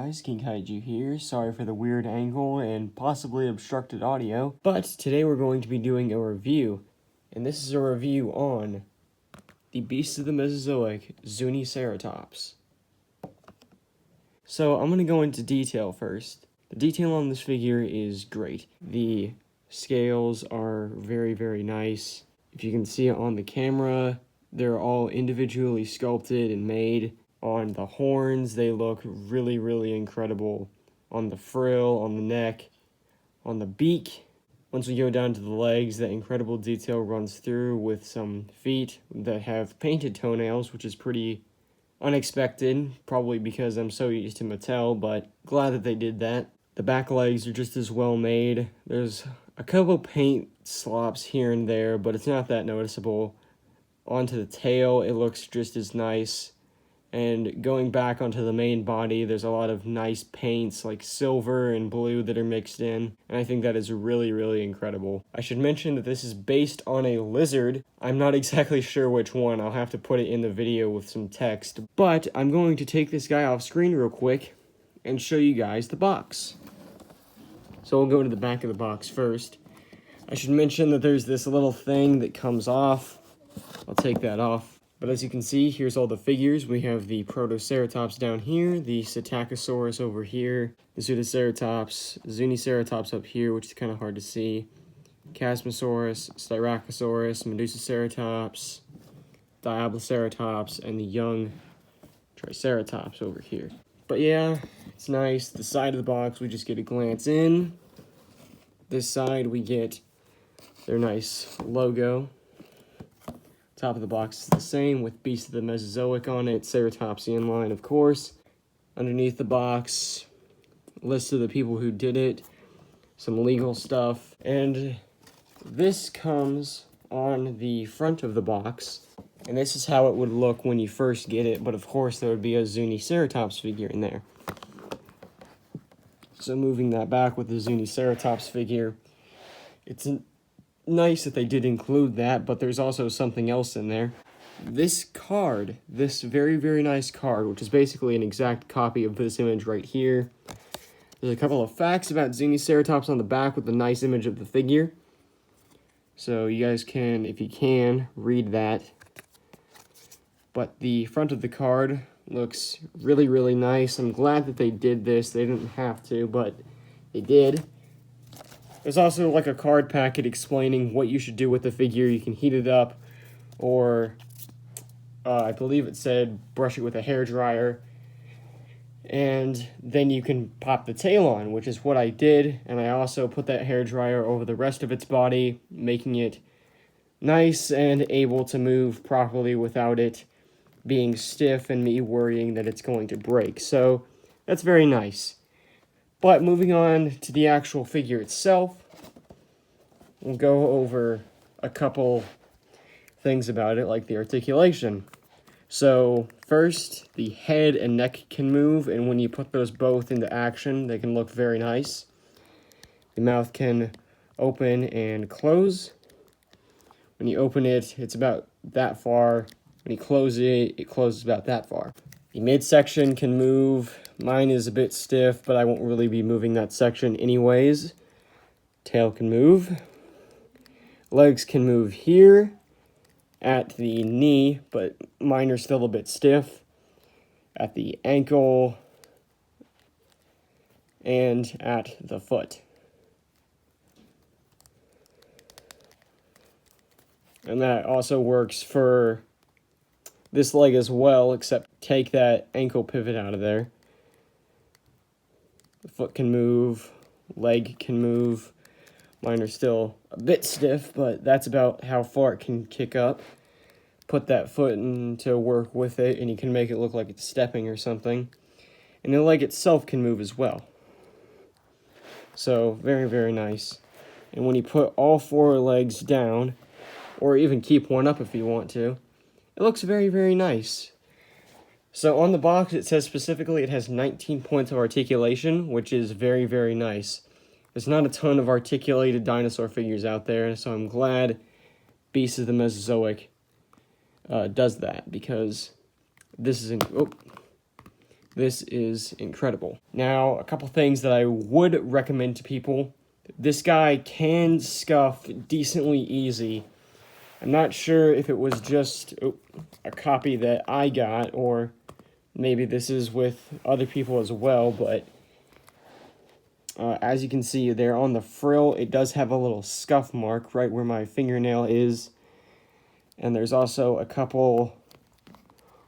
guys, King Kaiju here. Sorry for the weird angle and possibly obstructed audio, but today we're going to be doing a review, and this is a review on the beast of the Mesozoic, Zuniceratops. So I'm going to go into detail first. The detail on this figure is great. The scales are very, very nice. If you can see it on the camera, they're all individually sculpted and made. On the horns, they look really, really incredible. On the frill, on the neck, on the beak. Once we go down to the legs, that incredible detail runs through with some feet that have painted toenails, which is pretty unexpected, probably because I'm so used to Mattel, but glad that they did that. The back legs are just as well made. There's a couple paint slops here and there, but it's not that noticeable. Onto the tail, it looks just as nice. And going back onto the main body, there's a lot of nice paints like silver and blue that are mixed in, and I think that is really, really incredible. I should mention that this is based on a lizard. I'm not exactly sure which one. I'll have to put it in the video with some text, but I'm going to take this guy off screen real quick and show you guys the box. So we'll go to the back of the box first. I should mention that there's this little thing that comes off. I'll take that off. But as you can see, here's all the figures. We have the Protoceratops down here, the Psittacosaurus over here, the Zuniceratops up here, which is kind of hard to see, Chasmosaurus, Styracosaurus, Medusaceratops, Diabloceratops, and the young Triceratops over here. But yeah, it's nice. The side of the box, we just get a glance in. This side, we get their nice logo. Top of the box is the same with Beast of the Mesozoic on it, Ceratopsian line, of course. Underneath the box, list of the people who did it, some legal stuff, and this comes on the front of the box, and this is how it would look when you first get it, but of course there would be a Zuniceratops figure in there. So moving that back with the Zuniceratops figure, it's nice that they did include that, but there's also something else in there. This card, this very, very nice card, which is basically an exact copy of this image right here. There's a couple of facts about Zuniceratops on the back with a nice image of the figure. So you guys can, if you can, read that. But the front of the card looks really, really nice. I'm glad that they did this. They didn't have to, but they did. There's also like a card packet explaining what you should do with the figure. You can heat it up, or I believe it said brush it with a hairdryer, and then you can pop the tail on, which is what I did, and I also put that hairdryer over the rest of its body, making it nice and able to move properly without it being stiff and me worrying that it's going to break. So that's very nice. But moving on to the actual figure itself, we'll go over a couple things about it, like the articulation. So first, the head and neck can move, and when you put those both into action, they can look very nice. The mouth can open and close. When you open it, it's about that far. When you close it, it closes about that far. The midsection can move. Mine is a bit stiff, but I won't really be moving that section anyways. Tail can move. Legs can move here at the knee, but mine are still a bit stiff. At the ankle and at the foot. And that also works for this leg as well, except take that ankle pivot out of there. The foot can move, leg can move. Mine are still a bit stiff, but that's about how far it can kick up. Put that foot in to work with it, and you can make it look like it's stepping or something. And the leg itself can move as well. So, very, very nice. And when you put all four legs down, or even keep one up if you want to, it looks very, very nice. So on the box, it says specifically it has 19 points of articulation, which is very, very nice. There's not a ton of articulated dinosaur figures out there, so I'm glad Beast of the Mesozoic does that, because this is This is incredible. Now, a couple things that I would recommend to people. This guy can scuff decently easy. I'm not sure if it was just a copy that I got, or maybe this is with other people as well, but as you can see there on the frill, it does have a little scuff mark right where my fingernail is. And there's also a couple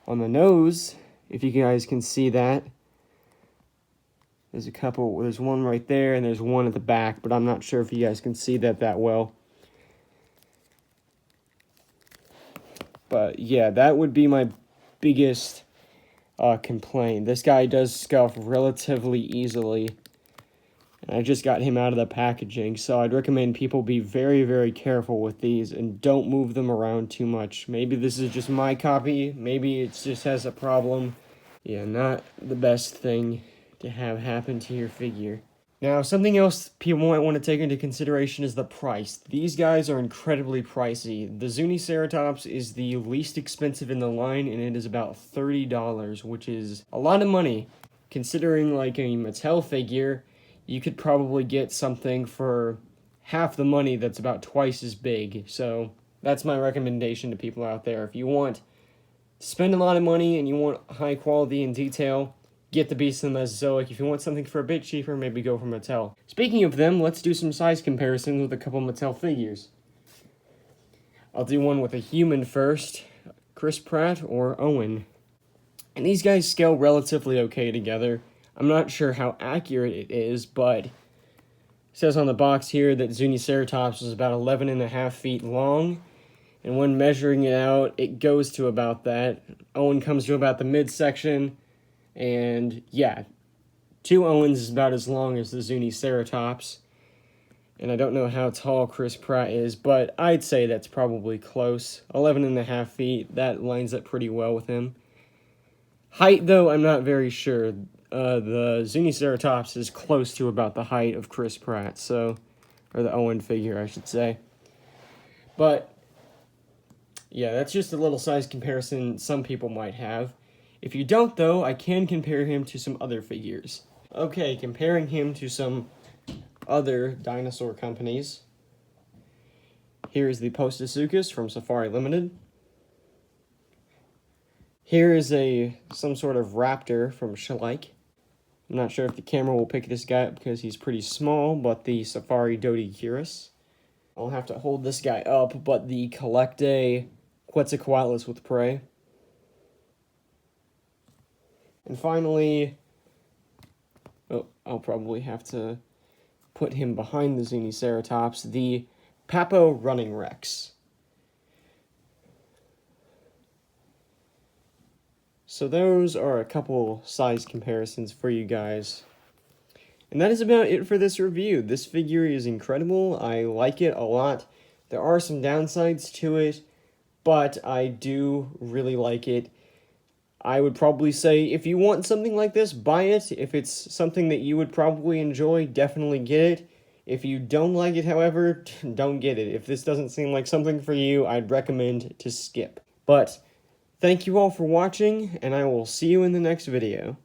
on the nose, if you guys can see that. There's one right there, and there's one at the back, but I'm not sure if you guys can see that well. But yeah, that would be my biggest complaint. This guy does scuff relatively easily. And I just got him out of the packaging, so I'd recommend people be very, very careful with these and don't move them around too much. Maybe this is just my copy. Maybe it just has a problem. Yeah, not the best thing to have happen to your figure. Now, something else people might want to take into consideration is the price. These guys are incredibly pricey. The Zuniceratops is the least expensive in the line, and it is about $30, which is a lot of money. Considering like a Mattel figure, you could probably get something for half the money that's about twice as big. So that's my recommendation to people out there. If you want to spend a lot of money and you want high quality and detail, get the Beast in the Mesozoic. If you want something for a bit cheaper, maybe go for Mattel. Speaking of them, let's do some size comparisons with a couple Mattel figures. I'll do one with a human first, Chris Pratt or Owen. And these guys scale relatively okay together. I'm not sure how accurate it is, but it says on the box here that Zuniceratops is about 11.5 feet long, and when measuring it out, it goes to about that. Owen comes to about the midsection, and yeah, 2 Owens is about as long as the Zuniceratops, and I don't know how tall Chris Pratt is, but I'd say that's probably close. 11.5 feet, that lines up pretty well with him. Height, though, I'm not very sure. The Zuniceratops is close to about the height of Chris Pratt, so, or the Owen figure, I should say. But, yeah, that's just a little size comparison some people might have. If you don't, though, I can compare him to some other figures. Okay, comparing him to some other dinosaur companies. Here is the Postosuchus from Safari Limited. Here is some sort of raptor from Schleich. I'm not sure if the camera will pick this guy up because he's pretty small, but the Safari Doedicurus. I'll have to hold this guy up, but the Collectae Quetzalcoatlus with prey. And finally, I'll probably have to put him behind the Zuniceratops, the Papo Running Rex. So those are a couple size comparisons for you guys. And that is about it for this review. This figure is incredible. I like it a lot. There are some downsides to it, but I do really like it. I would probably say if you want something like this, buy it. If it's something that you would probably enjoy, definitely get it. If you don't like it, however, don't get it. If this doesn't seem like something for you, I'd recommend to skip. But thank you all for watching, and I will see you in the next video.